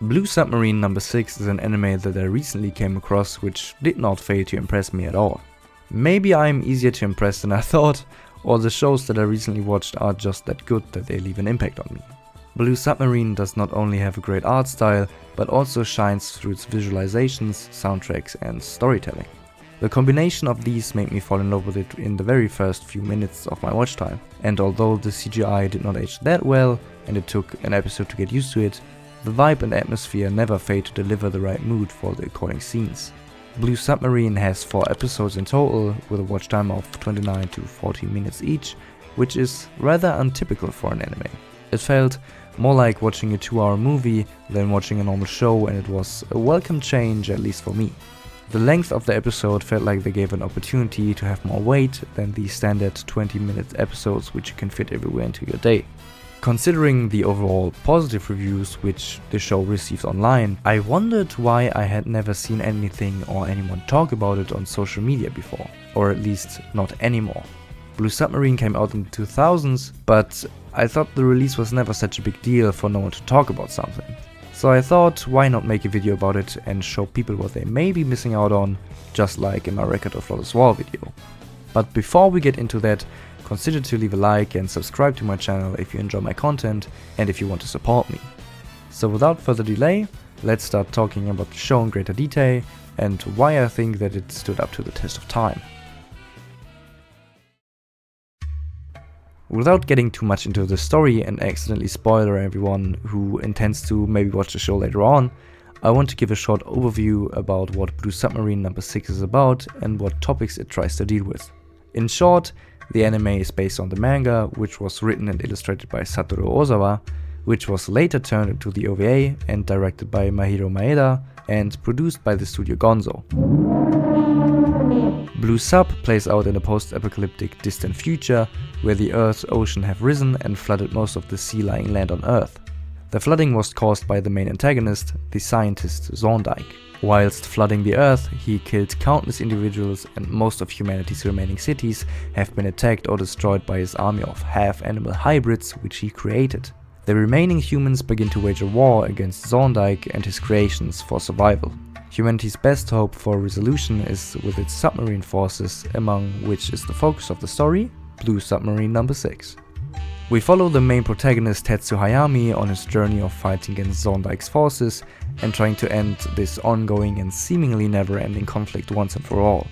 Blue Submarine number 6 is an anime that I recently came across which did not fail to impress me at all. Maybe I'm easier to impress than I thought, or the shows that I recently watched are just that good that they leave an impact on me. Blue Submarine does not only have a great art style, but also shines through its visualizations, soundtracks and storytelling. The combination of these made me fall in love with it in the very first few minutes of my watch time, and although the CGI did not age that well and it took an episode to get used to it, the vibe and atmosphere never failed to deliver the right mood for the according scenes. Blue Submarine has 4 episodes in total with a watch time of 29 to 40 minutes each, which is rather untypical for an anime. It felt more like watching a 2-hour movie than watching a normal show, and it was a welcome change, at least for me. The length of the episode felt like they gave an opportunity to have more weight than the standard 20-minute episodes which you can fit everywhere into your day. Considering the overall positive reviews which the show received online, I wondered why I had never seen anything or anyone talk about it on social media before, or at least not anymore. Blue Submarine came out in the 2000s, but I thought the release was never such a big deal for no one to talk about something. So I thought, why not make a video about it and show people what they may be missing out on, just like in my Record of Flawless War video. But before we get into that, consider to leave a like and subscribe to my channel if you enjoy my content and if you want to support me. So without further delay, let's start talking about the show in greater detail and why I think that it stood up to the test of time. Without getting too much into the story and accidentally spoiler everyone who intends to maybe watch the show later on, I want to give a short overview about what Blue Submarine number 6 is about and what topics it tries to deal with. In short, the anime is based on the manga, which was written and illustrated by Satoru Ozawa, which was later turned into the OVA and directed by Mahiro Maeda and produced by the studio Gonzo. Blue Sub plays out in a post-apocalyptic distant future where the Earth's ocean have risen and flooded most of the sea-lying land on Earth. The flooding was caused by the main antagonist, the scientist Zorndike. Whilst flooding the Earth, he killed countless individuals and most of humanity's remaining cities have been attacked or destroyed by his army of half-animal hybrids which he created. The remaining humans begin to wage a war against Zorndike and his creations for survival. Humanity's best hope for resolution is with its submarine forces, among which is the focus of the story, Blue Submarine number 6. We follow the main protagonist Tetsu Hayami on his journey of fighting against Zorndike's forces and trying to end this ongoing and seemingly never-ending conflict once and for all.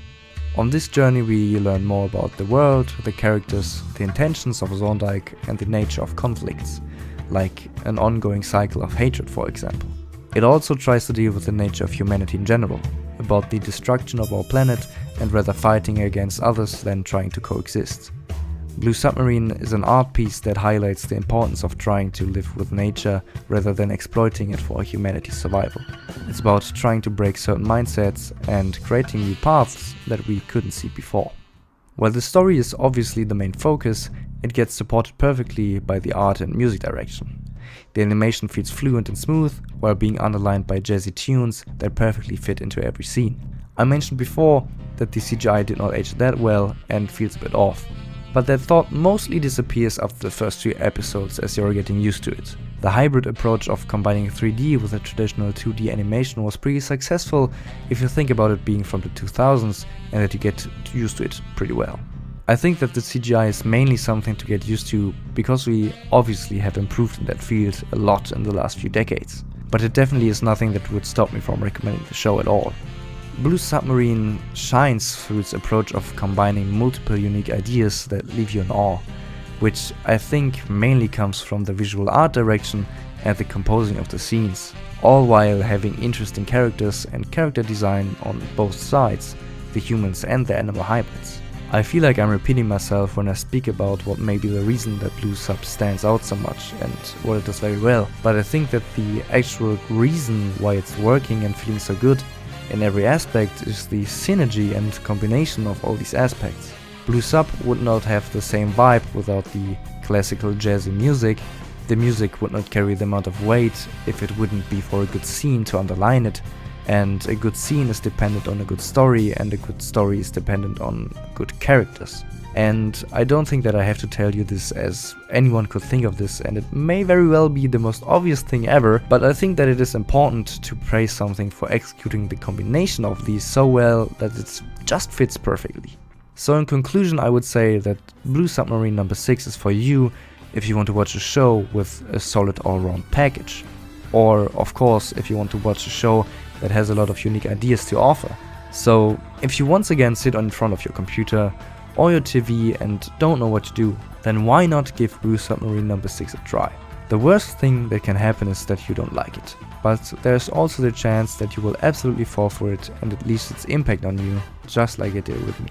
On this journey we learn more about the world, the characters, the intentions of Zorndike and the nature of conflicts, like an ongoing cycle of hatred for example. It also tries to deal with the nature of humanity in general, about the destruction of our planet and rather fighting against others than trying to coexist. Blue Submarine is an art piece that highlights the importance of trying to live with nature rather than exploiting it for humanity's survival. It's about trying to break certain mindsets and creating new paths that we couldn't see before. While the story is obviously the main focus, it gets supported perfectly by the art and music direction. The animation feels fluent and smooth, while being underlined by jazzy tunes that perfectly fit into every scene. I mentioned before that the CGI did not age that well and feels a bit off, but that thought mostly disappears after the first 2 episodes as you're getting used to it. The hybrid approach of combining 3D with a traditional 2D animation was pretty successful if you think about it being from the 2000s and that you get used to it pretty well. I think that the CGI is mainly something to get used to because we obviously have improved in that field a lot in the last few decades, but it definitely is nothing that would stop me from recommending the show at all. Blue Submarine shines through its approach of combining multiple unique ideas that leave you in awe, which I think mainly comes from the visual art direction and the composing of the scenes, all while having interesting characters and character design on both sides, the humans and the animal hybrids. I feel like I'm repeating myself when I speak about what may be the reason that Blue Sub stands out so much and what it does very well, but I think that the actual reason why it's working and feeling so good in every aspect is the synergy and combination of all these aspects. Blue Sub would not have the same vibe without the classical jazzy music. The music would not carry the amount of weight if it wouldn't be for a good scene to underline it, And a good scene is dependent on a good story, and a good story is dependent on good characters. And I don't think that I have to tell you this, as anyone could think of this, and it may very well be the most obvious thing ever, but I think that it is important to praise something for executing the combination of these so well that it just fits perfectly. So in conclusion, I would say that Blue Submarine number 6 is for you if you want to watch a show with a solid all-round package. Or, of course, if you want to watch a show that has a lot of unique ideas to offer. So, if you once again sit in front of your computer or your TV and don't know what to do, then why not give Blue Submarine number 6 a try? The worst thing that can happen is that you don't like it, but there's also the chance that you will absolutely fall for it and it leaves its impact on you, just like it did with me.